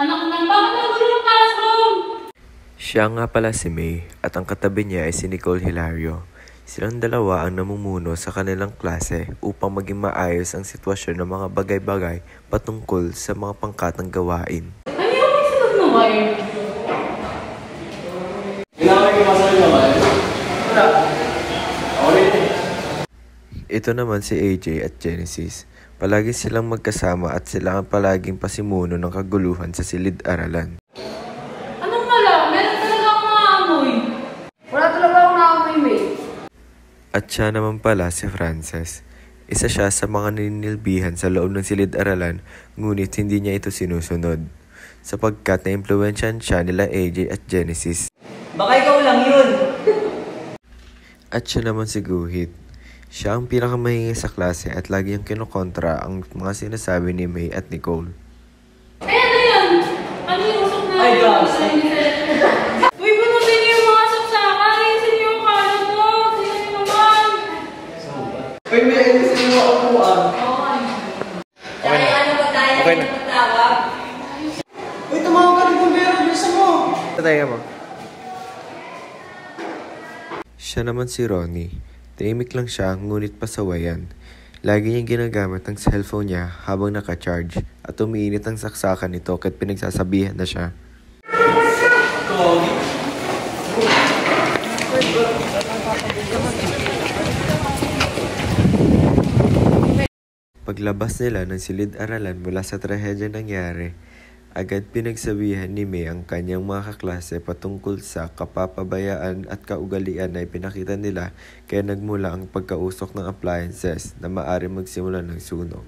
Anak ng bakit nagulo ng classroom? Siya nga pala si May at ang katabi niya ay si Nicole Hilario. Silang dalawa ang namumuno sa kanilang klase upang maging maayos ang sitwasyon ng mga bagay-bagay patungkol sa mga pangkatang gawain. Ano yung may sunod na wire? Ginamit yung masal na ba? Wala. Ako rin eh. Ito naman si AJ at Genesis. Palagi silang magkasama at sila ang palaging pasimuno ng kaguluhan sa silid-aralan. Anong mala? Meron talaga akong naamoy. Wala talaga akong naamoy, May. At siya naman pala si Frances. Isa siya sa mga ninilbihan sa loob ng silid-aralan, ngunit hindi niya ito sinusunod. Sapagkat na-impluwensyahan siya nila AJ at Genesis. Baka ikaw lang yun. At siya naman si Guhit. Siya ang pinakamahingi sa klase at lagi ang kinokontra ang mga sinasabi ni May at Nicole. Eh, ano yan? Ano yung usok na? Ay, gosh. Uy, bunutin niyo yung mga saksakan. Ayusin niyo yung kalat mo. Tingnan niyo naman. Uy, may ayusin mo ang upuan. Dahil ano ba tayo Okay na. nagtatawag? Uy, tumawag ka ng bumbero. Bilisan mo. Tataya mo. Siya naman si Ronnie. Tahimik lang siya, ngunit pasawayan. Lagi niyang ginagamit ang cellphone niya habang naka-charge at umiinit ang saksakan nito kahit pinagsasabihan na siya. Paglabas nila ng silid-aralan mula sa trahedya nangyari, agad pinagsabihan ni May ang kanyang mga kaklase patungkol sa kapapabayaan at kaugalian na ipinakita nila kaya nagmula ang pagkausok ng appliances na maaaring magsimula ng sunog.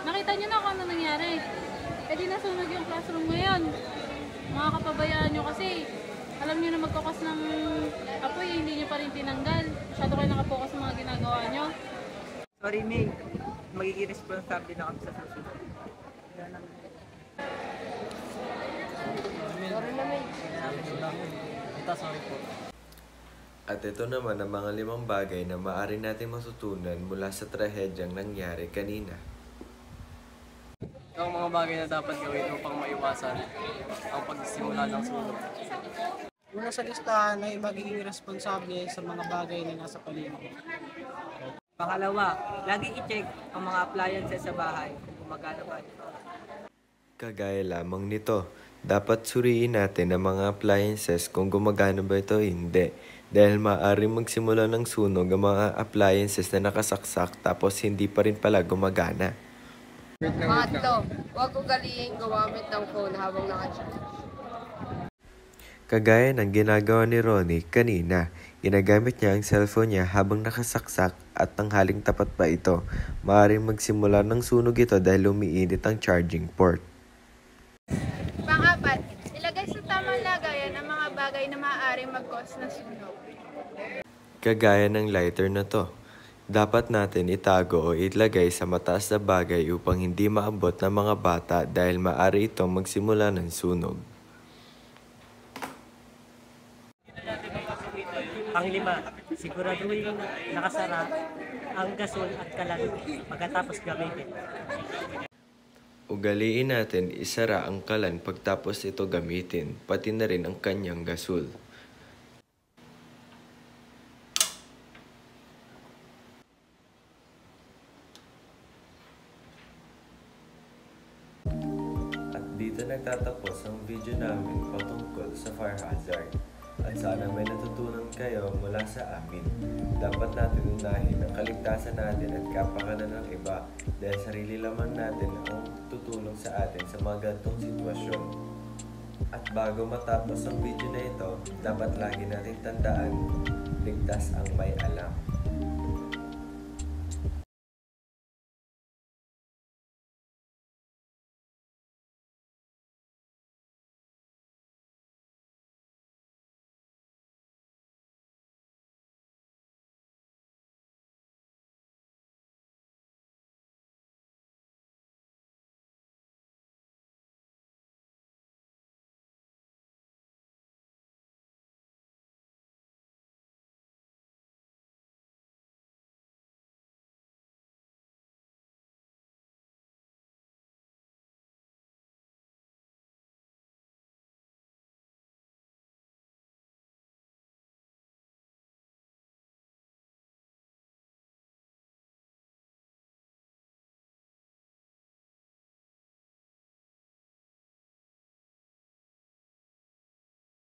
Nakita niyo na kung ano nangyari. Eh di nasunog yung classroom ngayon. Mga kapabayaan niyo kasi. Alam niyo na magkakos ng apoy, hindi niyo pa rin tinanggal. Masyado kayo nakapokus sa mga ginagawa niyo. Sorry, May. Magiging responsable na kami sa susunod. Sorry na, May. Sorry po. At ito naman ang mga 5 bagay na maaari natin matutunan mula sa trahedyang nangyari kanina. Ito ang mga bagay na dapat gawin upang maiwasan ang pagsimula ng sunog. Una sa listahan ay magiging responsable sa mga bagay na nasa paligid. Pangalawa, lagi i-check ang mga appliances sa bahay kung gumagana ba ito. Kagaya lamang nito, dapat suriin natin ang mga appliances kung gumagana ba ito o hindi. Dahil maaaring magsimula ng sunog ang mga appliances na nakasaksak tapos hindi pa rin pala gumagana. Pangatlo, huwag ugaliing gumamit ng phone habang naka-charge. Kagaya ng ginagawa ni Ronnie kanina, ginagamit niya ang cellphone niya habang nakasaksak at tanghaling tapat pa ito. Maaaring magsimula ng sunog ito dahil umiinit ang charging port. Pang-apat, ilagay sa tamang lagayan ang mga bagay na maaaring mag-cause na sunog. Kagaya ng lighter na to. Dapat natin itago o ilagay sa mataas na bagay upang hindi maabot ng mga bata dahil maaari itong magsimula ng sunog. Pang-5, siguraduhin nakasara ang gasol at kalan pagkatapos gamitin. Ugaliin natin isara ang kalan pagtapos ito gamitin, pati na rin ang kanyang gasol. At dito nagtatapos ang video namin patungkol sa fire hazard. At sana may natutunan kayo mula sa amin. Dapat natin unahin ang kaligtasan natin at kapakanan ng iba dahil sarili lamang natin ang tutulong sa atin sa mga ganitong sitwasyon. At bago matapos ang video na ito, Dapat lagi natin tandaan, ligtas ang may alam.